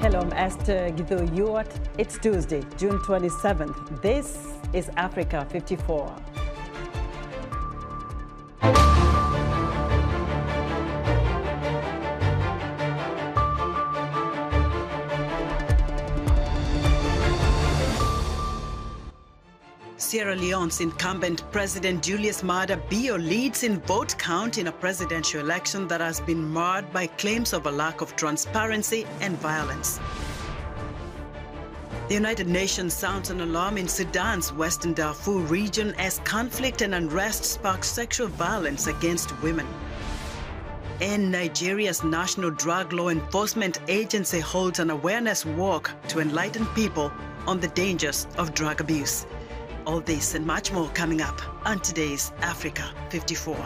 Hello, I'm Esther Githo-Yuat. It's Tuesday, June 27th. This is Africa 54. Sierra Leone's incumbent President Julius Maada Bio leads in vote count in a presidential election that has been marred by claims of a lack of transparency and violence. The United Nations sounds an alarm in Sudan's Western Darfur region as conflict and unrest spark sexual violence against women. And Nigeria's National Drug Law Enforcement Agency holds an awareness walk to enlighten people on the dangers of drug abuse. All this and much more coming up on today's Africa 54.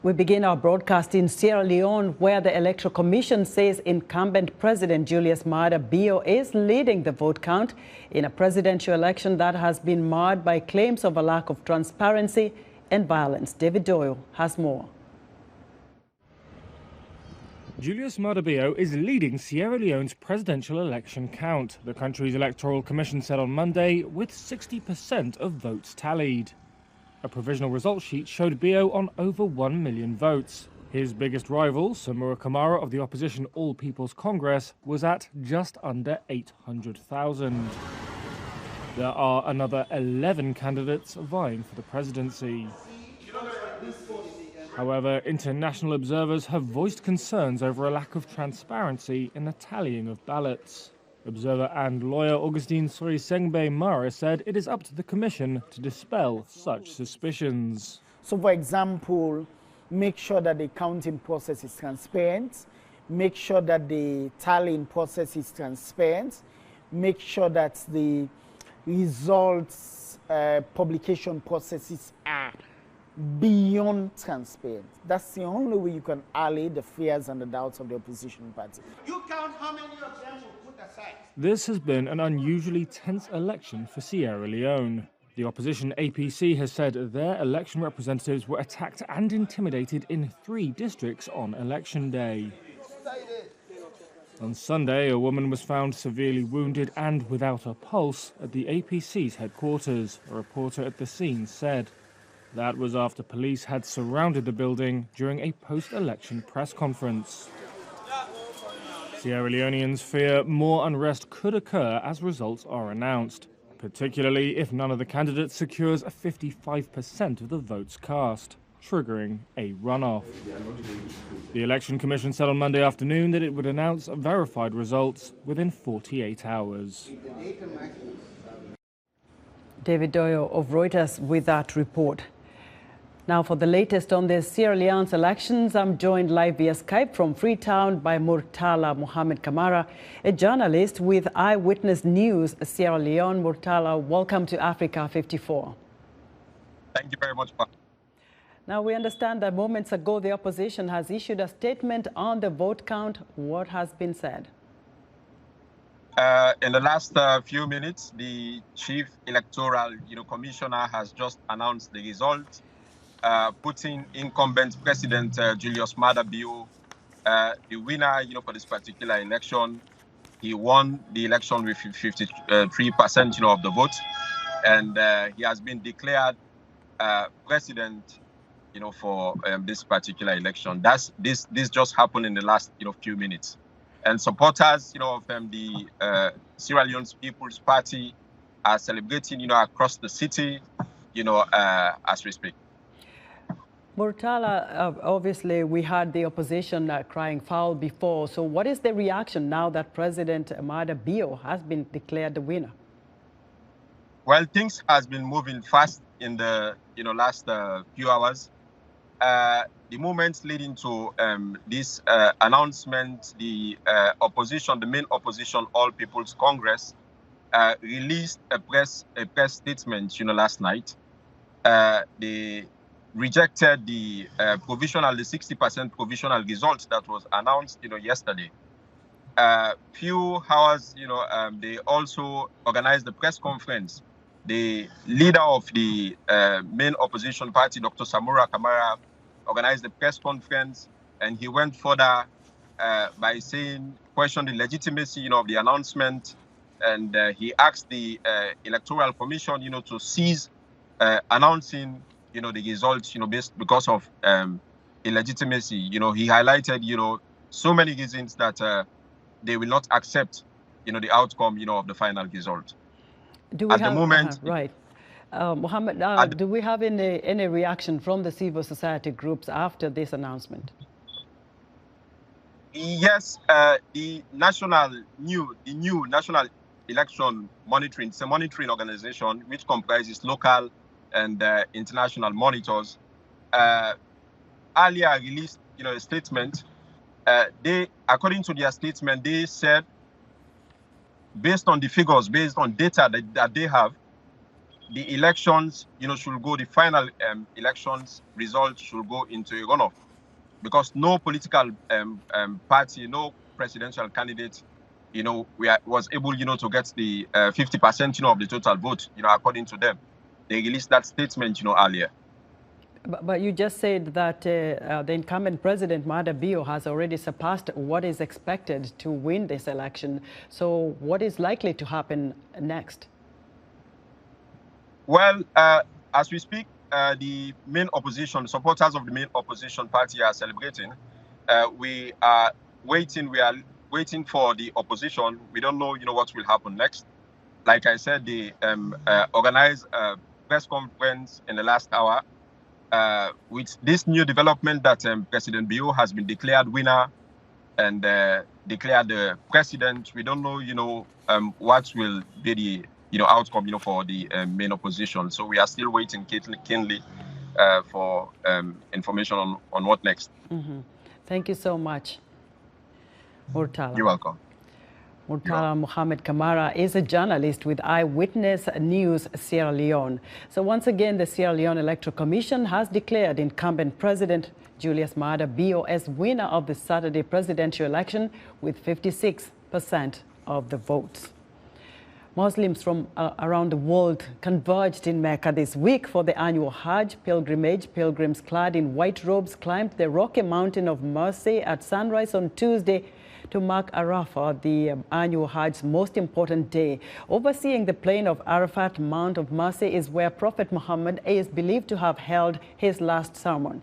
We begin our broadcast in Sierra Leone, where the Electoral Commission says incumbent President Julius Maada Bio is leading the vote count in a presidential election that has been marred by claims of a lack of transparency and violence. David Doyle has more. Julius Maada Bio is leading Sierra Leone's presidential election count, the country's electoral commission said on Monday, with 60% of votes tallied. A provisional results sheet showed Bio on over 1 million votes. His biggest rival, Samura Kamara of the opposition All People's Congress, was at just under 800,000. There are another 11 candidates vying for the presidency. However, international observers have voiced concerns over a lack of transparency in the tallying of ballots. Observer and lawyer Augustine Sorisengbe Mara said it is up to the commission to dispel such suspicions. So, for example, make sure that the counting process is transparent, make sure that the tallying process is transparent, make sure that the results publication processes are beyond transparent. That's the only way you can allay the fears and the doubts of the opposition party. You count how many of them will put aside. This has been an unusually tense election for Sierra Leone. The opposition APC has said their election representatives were attacked and intimidated in 3 districts on election day. On Sunday, a woman was found severely wounded and without a pulse at the APC's headquarters, a reporter at the scene said. That was after police had surrounded the building during a post-election press conference. Sierra Leoneans fear more unrest could occur as results are announced, particularly if none of the candidates secures 55% of the votes cast, triggering a runoff. The Election Commission said on Monday afternoon that it would announce verified results within 48 hours. David Doyle of Reuters with that report. Now for the latest on the Sierra Leone's elections, I'm joined live via Skype from Freetown by Murtala Mohamed Kamara, a journalist with Eyewitness News Sierra Leone. Murtala, welcome to Africa 54. Thank you very much, Pa. Now, we understand that moments ago the opposition has issued a statement on the vote count. What has been said? In the last few minutes, the Chief Electoral Commissioner has just announced the result, putting incumbent President Julius Maada Bio the winner for this particular election. He won the election with 53% of the vote, and he has been declared president for this particular election. This just happened in the last we minutes, and supporters of the Sierra Leone People's Party are celebrating across the city as we speak. Murtala, obviously we had the opposition crying foul before. So what is the reaction now that President Maada Bio has been declared the winner? Well, things has been moving fast in the last few hours. The moments leading to this announcement, the opposition, the main opposition, All People's Congress, released a press statement last night. They rejected the 60% provisional result that was announced yesterday. few hours, they also organized the press conference. The leader of the main opposition party, Dr. Samura Kamara, organized the press conference, and he went further by questioned the legitimacy, of the announcement, and he asked the Electoral Commission, to cease announcing, the results, because of illegitimacy. He highlighted, so many reasons that they will not accept, the outcome, of the final result. Do we At have, the moment, right. Mohammed, do we have any reaction from the civil society groups after this announcement? Yes, the new National Election Monitoring, it's a monitoring organization which comprises local and international monitors. Earlier released, a statement. According to their statement, they said, based on the figures, based on data that they have, the elections, should go, the final elections results should go into a runoff, because no political party, no presidential candidate, was able, to get the 50%, of the total vote, according to them. They released that statement, earlier. But you just said that the incumbent president, Mada Bio, has already surpassed what is expected to win this election. So what is likely to happen next? Well, as we speak, the main opposition, supporters of the main opposition party are celebrating. We are waiting for the opposition. We don't know, what will happen next. Like I said, they organized a press conference in the last hour. With this new development that President Bio has been declared winner and declared the president, we don't know, what will be the, outcome, for the main opposition. So we are still waiting keenly for information on what next. Mm-hmm. Thank you so much, Murtala. You're welcome. Murtala Mohamed Kamara is a journalist with Eyewitness News Sierra Leone. So once again, the Sierra Leone Electoral Commission has declared incumbent President Julius Maada Bio as winner of the Saturday presidential election with 56% of the votes. Muslims from around the world converged in Mecca this week for the annual Hajj pilgrimage. Pilgrims clad in white robes climbed the Rocky Mountain of Mercy at sunrise on Tuesday to mark Arafah, the annual Hajj's most important day. Overseeing the plain of Arafat, Mount of Mercy, is where Prophet Muhammad is believed to have held his last sermon.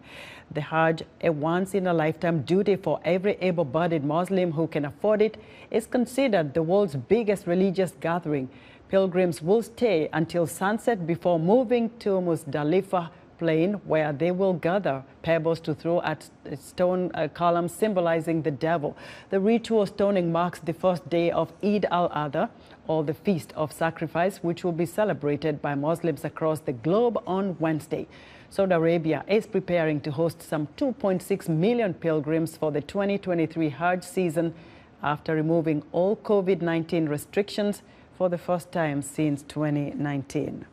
The Hajj, a once-in-a-lifetime duty for every able-bodied Muslim who can afford it, is considered the world's biggest religious gathering. Pilgrims will stay until sunset before moving to Muzdalifah plain, where they will gather pebbles to throw at stone columns symbolizing the devil. The ritual stoning marks the first day of Eid al-Adha, or the Feast of Sacrifice, which will be celebrated by Muslims across the globe on Wednesday. Saudi Arabia is preparing to host some 2.6 million pilgrims for the 2023 Hajj season after removing all COVID-19 restrictions for the first time since 2019.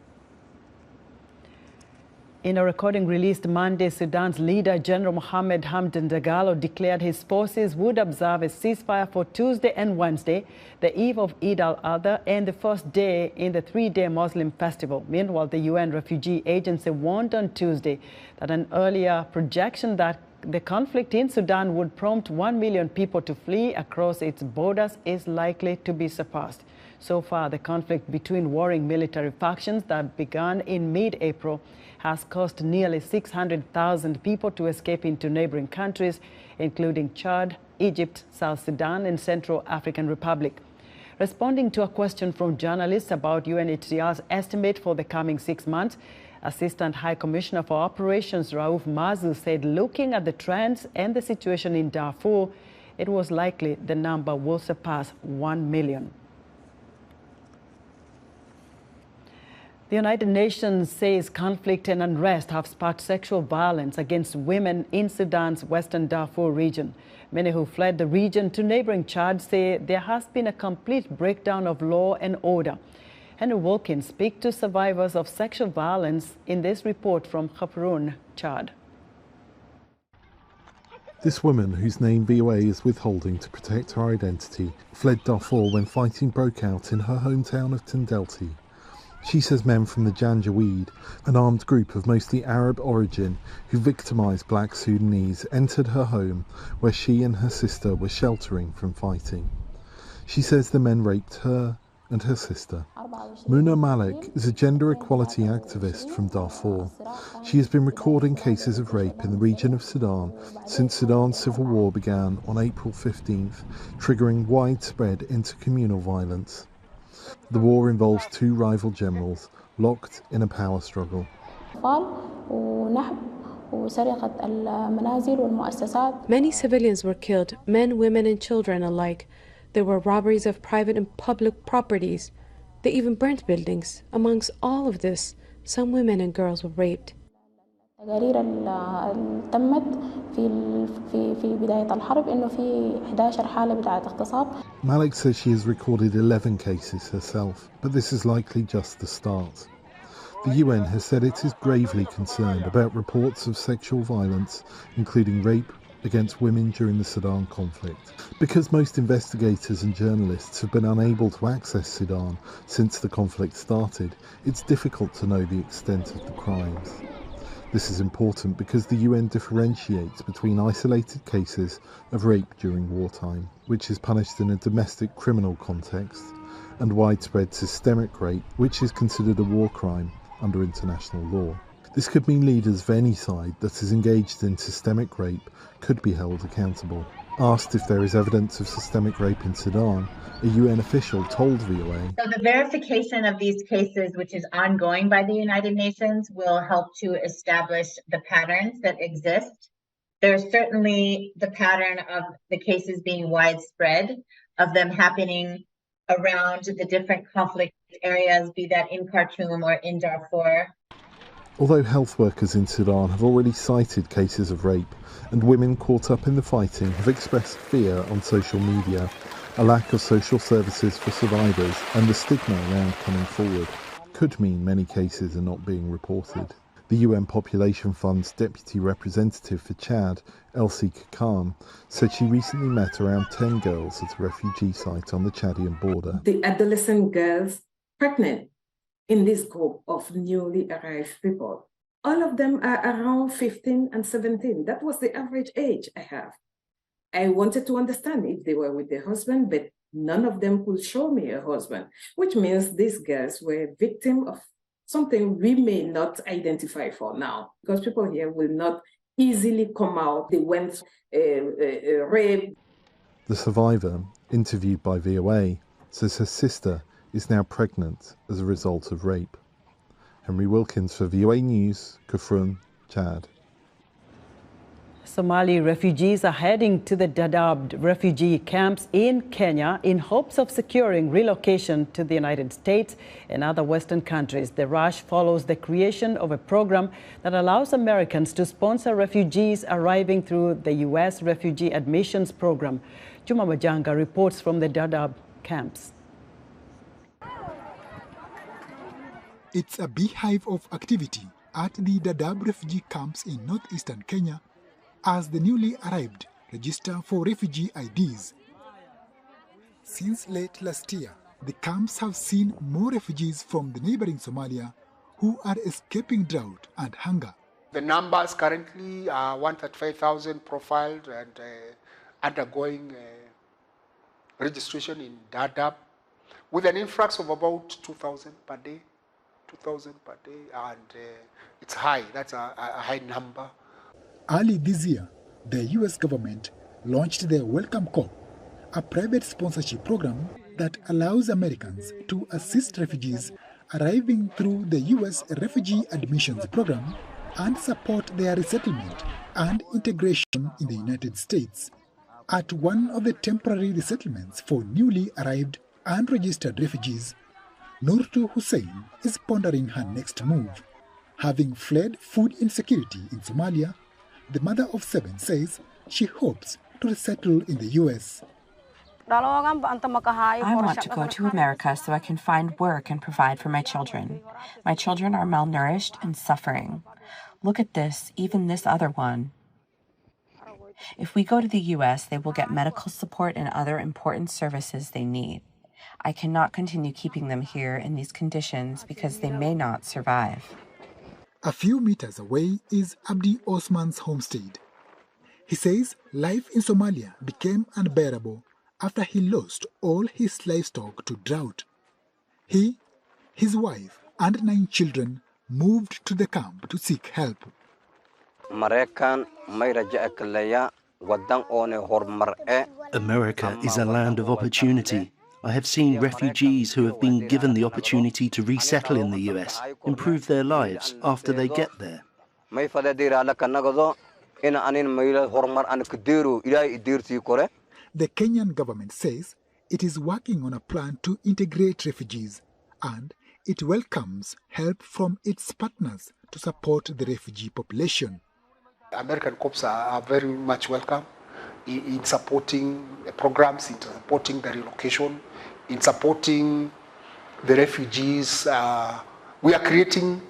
In a recording released Monday, Sudan's leader, General Mohamed Hamdan Dagalo, declared his forces would observe a ceasefire for Tuesday and Wednesday, the eve of Eid al-Adha and the first day in the three-day Muslim festival. Meanwhile, the UN Refugee Agency warned on Tuesday that an earlier projection that the conflict in Sudan would prompt 1 million people to flee across its borders is likely to be surpassed. So far, the conflict between warring military factions that began in mid-April has caused nearly 600,000 people to escape into neighboring countries, including Chad, Egypt, South Sudan, and Central African Republic. Responding to a question from journalists about UNHCR's estimate for the coming 6 months, Assistant High Commissioner for Operations Raouf Mazu said looking at the trends and the situation in Darfur, it was likely the number will surpass 1 million. The United Nations says conflict and unrest have sparked sexual violence against women in Sudan's western Darfur region. Many who fled the region to neighboring Chad say there has been a complete breakdown of law and order. Henry Wilkins speaks to survivors of sexual violence in this report from Khartoum, Chad. This woman, whose name VOA is withholding to protect her identity, fled Darfur when fighting broke out in her hometown of Tendelti. She says men from the Janjaweed, an armed group of mostly Arab origin who victimised black Sudanese, entered her home where she and her sister were sheltering from fighting. She says the men raped her and her sister. Muna Malik is a gender equality activist from Darfur. She has been recording cases of rape in the region of Sudan since Sudan's civil war began on April 15th, triggering widespread intercommunal violence. The war involves two rival generals locked in a power struggle. Many civilians were killed, men, women, and children alike. There were robberies of private and public properties. They even burnt buildings. Amongst all of this, some women and girls were raped. Malik says she has recorded 11 cases herself, but this is likely just the start. The UN has said it is gravely concerned about reports of sexual violence, including rape, against women during the Sudan conflict. Because most investigators and journalists have been unable to access Sudan since the conflict started, it's difficult to know the extent of the crimes. This is important because the UN differentiates between isolated cases of rape during wartime, which is punished in a domestic criminal context, and widespread systemic rape, which is considered a war crime under international law. This could mean leaders of any side that is engaged in systemic rape could be held accountable. Asked if there is evidence of systemic rape in Sudan, a UN official told VOA, "So the verification of these cases, which is ongoing by the United Nations, will help to establish the patterns that exist. There's certainly the pattern of the cases being widespread, of them happening around the different conflict areas, be that in Khartoum or in Darfur." Although health workers in Sudan have already cited cases of rape, and women caught up in the fighting have expressed fear on social media, a lack of social services for survivors and the stigma around coming forward could mean many cases are not being reported. The UN Population Fund's Deputy Representative for Chad, Elsie Kakan, said she recently met around 10 girls at a refugee site on the Chadian border. The adolescent girls pregnant in this group of newly arrived people. All of them are around 15 and 17. That was the average age I have. I wanted to understand if they were with their husband, but none of them could show me a husband, which means these girls were victims of something we may not identify for now, because people here will not easily come out. They went rape. The survivor, interviewed by VOA, says her sister is now pregnant as a result of rape. Henry Wilkins for VOA News, Khartoum, Chad. Somali refugees are heading to the Dadaab refugee camps in Kenya in hopes of securing relocation to the United States and other Western countries. The rush follows the creation of a program that allows Americans to sponsor refugees arriving through the U.S. Refugee Admissions Program. Juma Majanga reports from the Dadaab camps. It's a beehive of activity at the Dadaab refugee camps in northeastern Kenya as the newly arrived register for refugee IDs. Since late last year, the camps have seen more refugees from the neighboring Somalia who are escaping drought and hunger. The numbers currently are 135,000 profiled and undergoing registration in Dadaab, with an influx of about 2,000 per day. 2,000 per day, and it's high. That's a high number. Early this year, the U.S. government launched the Welcome Corps, a private sponsorship program that allows Americans to assist refugees arriving through the U.S. Refugee Admissions Program and support their resettlement and integration in the United States. At one of the temporary resettlements for newly arrived and registered refugees, Nurtu Hussein is pondering her next move. Having fled food insecurity in Somalia, the mother of 7 says she hopes to resettle in the U.S. I want to go to America so I can find work and provide for my children. My children are malnourished and suffering. Look at this, even this other one. If we go to the US, they will get medical support and other important services they need. I cannot continue keeping them here in these conditions because they may not survive. A few meters away is Abdi Osman's homestead. He says life in Somalia became unbearable after he lost all his livestock to drought. He, his wife, and 9 children moved to the camp to seek help. America is a land of opportunity. I have seen refugees who have been given the opportunity to resettle in the US, improve their lives after they get there. The Kenyan government says it is working on a plan to integrate refugees, and it welcomes help from its partners to support the refugee population. American corps are very much welcome in supporting programs, in supporting the relocation, in supporting the refugees. We are creating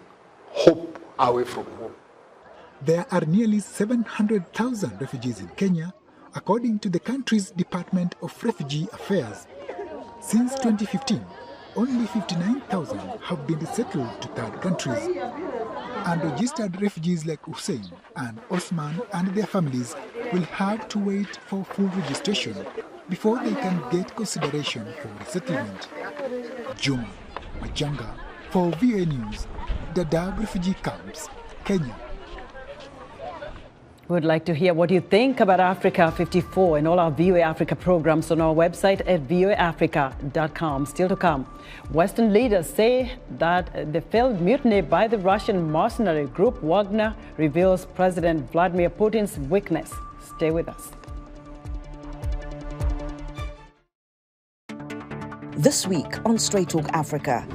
hope away from home. There are nearly 700,000 refugees in Kenya, according to the country's Department of Refugee Affairs. Since 2015, only 59,000 have been resettled to third countries. Unregistered refugees like Hussein and Osman and their families will have to wait for full registration before they can get consideration for resettlement. Juma Majanga for VOA News, Dadaab Refugee Camps, Kenya. We would like to hear what you think about Africa 54 and all our VOA Africa programs on our website at voaafrica.com. Still to come, Western leaders say that the failed mutiny by the Russian mercenary group Wagner reveals President Vladimir Putin's weakness. Stay with us. This week on Straight Talk Africa,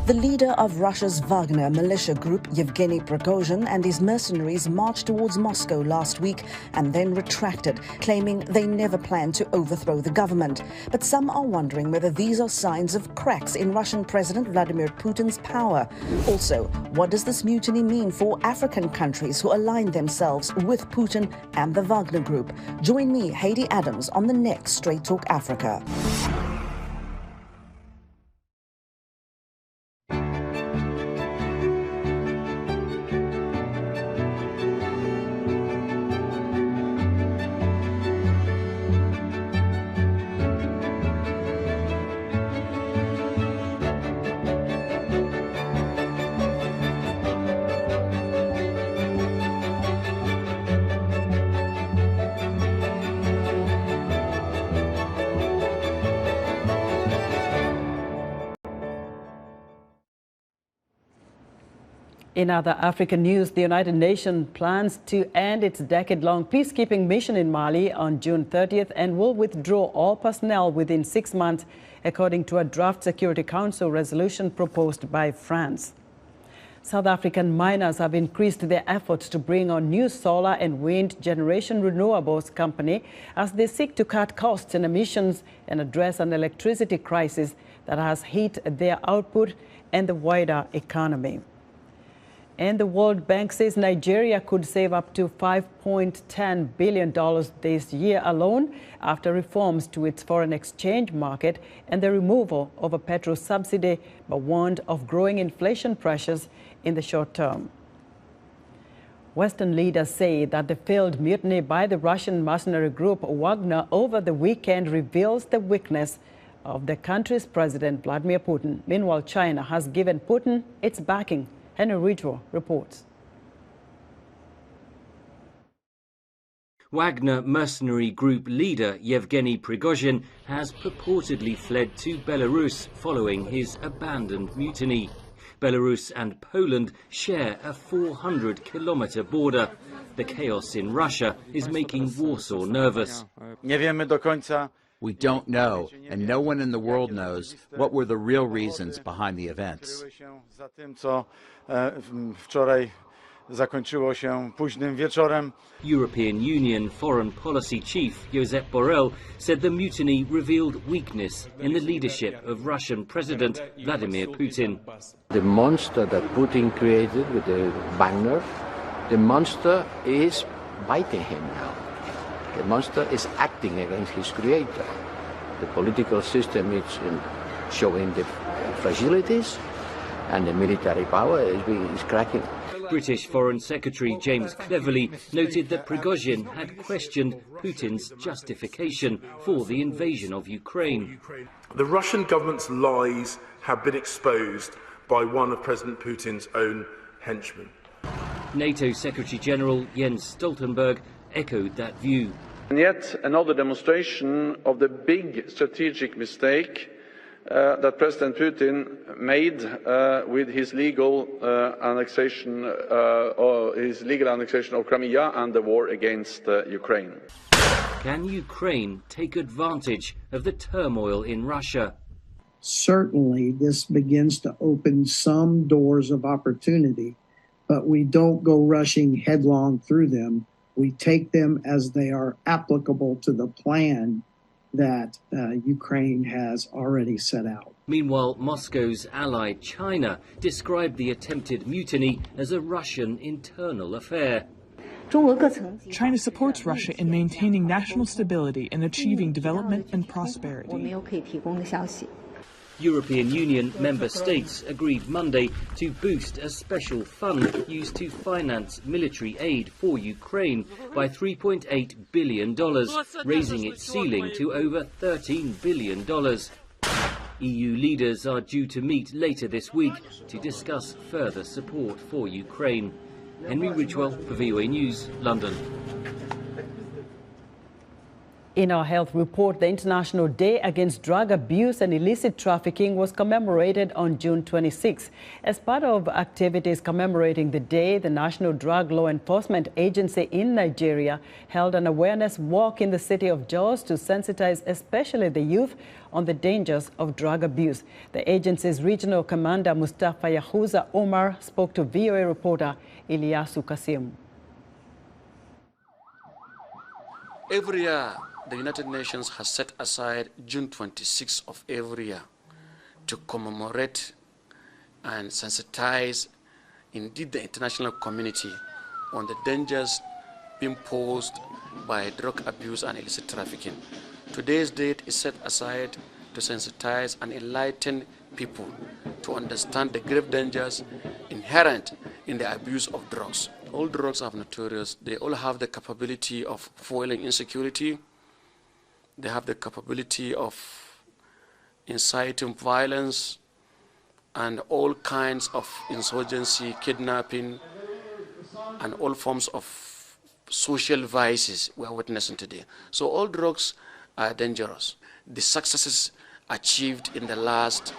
the leader of Russia's Wagner militia group, Yevgeny Prigozhin, and his mercenaries marched towards Moscow last week and then retracted, claiming they never planned to overthrow the government. But some are wondering whether these are signs of cracks in Russian President Vladimir Putin's power. Also, what does this mutiny mean for African countries who align themselves with Putin and the Wagner group? Join me, Heidi Adams, on the next Straight Talk Africa. In other African news, the United Nations plans to end its decade-long peacekeeping mission in Mali on June 30th and will withdraw all personnel within 6 months, according to a draft Security Council resolution proposed by France. South African miners have increased their efforts to bring on new solar and wind generation renewables company as they seek to cut costs and emissions and address an electricity crisis that has hit their output and the wider economy. And the World Bank says Nigeria could save up to $5.10 billion this year alone after reforms to its foreign exchange market and the removal of a petrol subsidy, but warned of growing inflation pressures in the short term. Western leaders say that the failed mutiny by the Russian mercenary group Wagner over the weekend reveals the weakness of the country's president, Vladimir Putin. Meanwhile, China has given Putin its backing. Henry Ridgwell reports. Wagner mercenary group leader Yevgeny Prigozhin has purportedly fled to Belarus following his abandoned mutiny. Belarus and Poland share a 400-kilometer border. The chaos in Russia is making Warsaw nervous. We don't know, and no one in the world knows, what were the real reasons behind the events. European Union Foreign Policy Chief Josep Borrell said the mutiny revealed weakness in the leadership of Russian President Vladimir Putin. The monster that Putin created with the Wagner, the monster is biting him now. The monster is acting against his creator. The political system is showing the fragilities, and the military power is cracking. British Foreign Secretary James Cleverly noted that Prigozhin had questioned Putin's justification for the invasion of Ukraine. The Russian government's lies have been exposed by one of President Putin's own henchmen. NATO Secretary General Jens Stoltenberg echoed that view. And yet another demonstration of the big strategic mistake that President Putin made with his legal annexation of Crimea and the war against Ukraine. Can Ukraine take advantage of the turmoil in Russia? Certainly, this begins to open some doors of opportunity, but we don't go rushing headlong through them. We take them as they are applicable to the plan that Ukraine has already set out. Meanwhile, Moscow's ally China described the attempted mutiny as a Russian internal affair. China supports Russia in maintaining national stability and achieving development and prosperity. European Union member states agreed Monday to boost a special fund used to finance military aid for Ukraine by $3.8 billion, raising its ceiling to over $13 billion. EU leaders are due to meet later this week to discuss further support for Ukraine. Henry Ridgewell for VOA News, London. In our health report, the International Day Against Drug Abuse and Illicit Trafficking was commemorated on June 26. As part of activities commemorating the day, the National Drug Law Enforcement Agency in Nigeria held an awareness walk in the city of Jos to sensitize especially the youth on the dangers of drug abuse. The agency's regional commander, Mustafa Yahuza Omar, spoke to VOA reporter Ilyasu Kasim. Every year, the United Nations has set aside June 26th of every year to commemorate and sensitize, indeed, the international community on the dangers being posed by drug abuse and illicit trafficking. Today's date is set aside to sensitize and enlighten people to understand the grave dangers inherent in the abuse of drugs. All drugs are notorious. They all have the capability of fueling insecurity. They have the capability of inciting violence and all kinds of insurgency, kidnapping, and all forms of social vices we are witnessing today. So all drugs are dangerous. The successes achieved in the last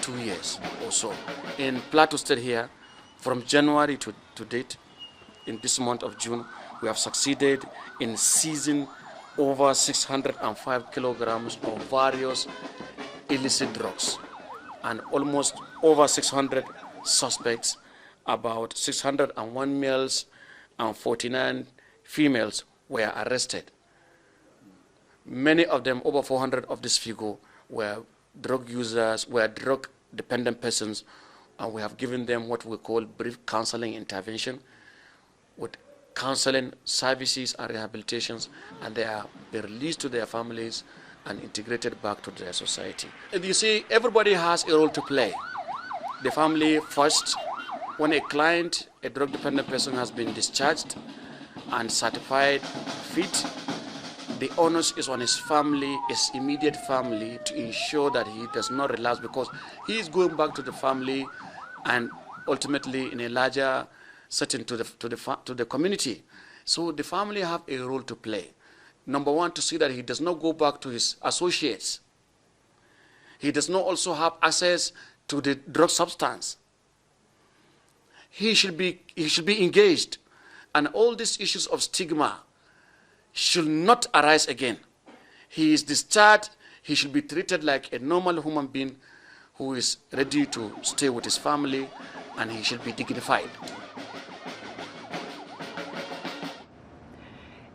2 years or so. In Plateau State here, from January to date, in this month of June, we have succeeded in seizing over 605 kilograms of various illicit drugs and almost over 600 suspects, about 601 males and 49 females were arrested. Many of them, over 400 of this figure, were drug users, were drug-dependent persons, and we have given them what we call brief counseling intervention with counseling services and rehabilitations, and they are released to their families and integrated back to their society. And you see, everybody has a role to play. The family first. When a client, a drug-dependent person, has been discharged and certified fit, the onus is on his family, his immediate family, to ensure that he does not relapse, because he is going back to the family and ultimately in a larger setting to the community. So the family have a role to play. Number one, to see that he does not go back to his associates. He does not also have access to the drug substance. He should be engaged, and all these issues of stigma should not arise again. He is discharged. He should be treated like a normal human being who is ready to stay with his family, and he should be dignified.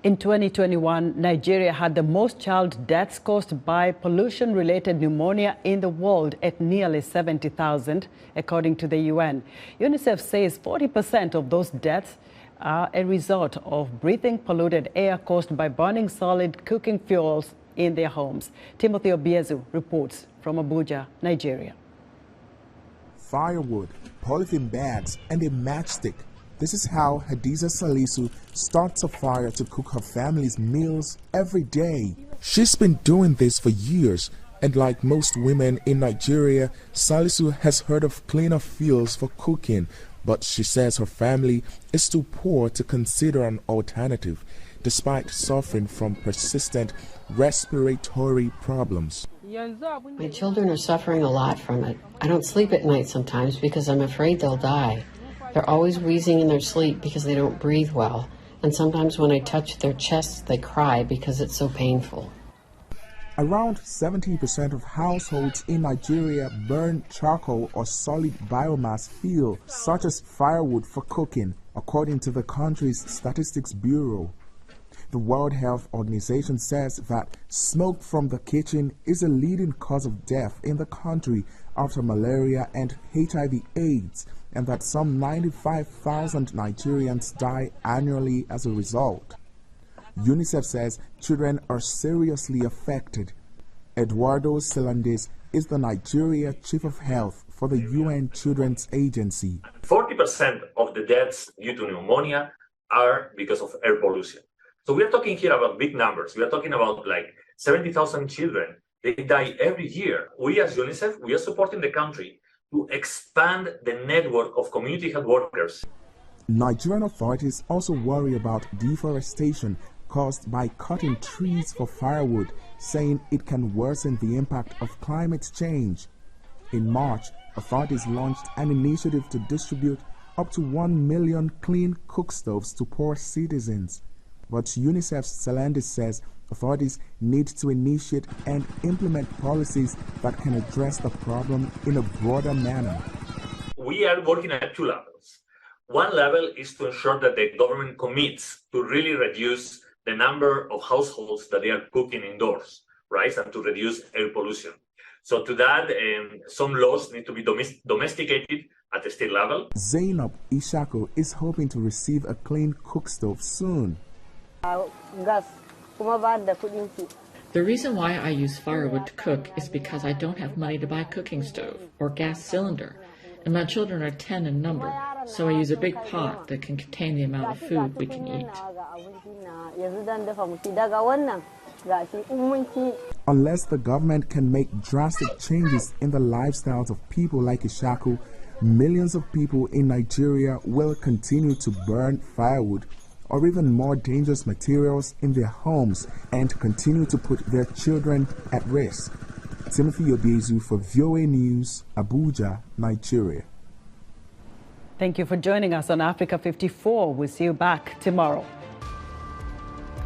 In 2021, Nigeria had the most child deaths caused by pollution-related pneumonia in the world at nearly 70,000, according to the UN. UNICEF says 40% of those deaths are a result of breathing polluted air caused by burning solid cooking fuels in their homes. Timothy Obiezu reports from Abuja, Nigeria. Firewood, polythene bags, and a matchstick. This is how Hadiza Salisu starts a fire to cook her family's meals every day. She's been doing this for years, and like most women in Nigeria, Salisu has heard of cleaner fuels for cooking, but she says her family is too poor to consider an alternative, despite suffering from persistent respiratory problems. My children are suffering a lot from it. I don't sleep at night sometimes because I'm afraid they'll die. They're always wheezing in their sleep because they don't breathe well. And sometimes when I touch their chests, they cry because it's so painful. Around 70% of households in Nigeria burn charcoal or solid biomass fuel, such as firewood, for cooking, according to the country's Statistics Bureau. The World Health Organization says that smoke from the kitchen is a leading cause of death in the country after malaria and HIV/AIDS, and that some 95,000 Nigerians die annually as a result. UNICEF says children are seriously affected. Eduardo Celandes is the Nigeria Chief of Health for the UN Children's Agency. 40% of the deaths due to pneumonia are because of air pollution. So we are talking here about big numbers. We are talking about like 70,000 children. They die every year. We as UNICEF, we are supporting the country to expand the network of community health workers. Nigerian authorities also worry about deforestation caused by cutting trees for firewood, saying it can worsen the impact of climate change. In March, authorities launched an initiative to distribute up to 1 million clean cook stoves to poor citizens. But UNICEF's Celandes says authorities need to initiate and implement policies that can address the problem in a broader manner. We are working at two levels. One level is to ensure that the government commits to really reduce the number of households that they are cooking indoors, right, and to reduce air pollution. So to that, some laws need to be domesticated at the state level. Zainab Ishako is hoping to receive a clean cook stove soon. The reason why I use firewood to cook is because I don't have money to buy a cooking stove or gas cylinder, and my children are 10 in number, so I use a big pot that can contain the amount of food we can eat. Unless the government can make drastic changes in the lifestyles of people like Ishaku, millions of people in Nigeria will continue to burn firewood or even more dangerous materials in their homes and continue to put their children at risk. Timothy Obiezu for VOA News, Abuja, Nigeria. Thank you for joining us on Africa 54. We'll see you back tomorrow.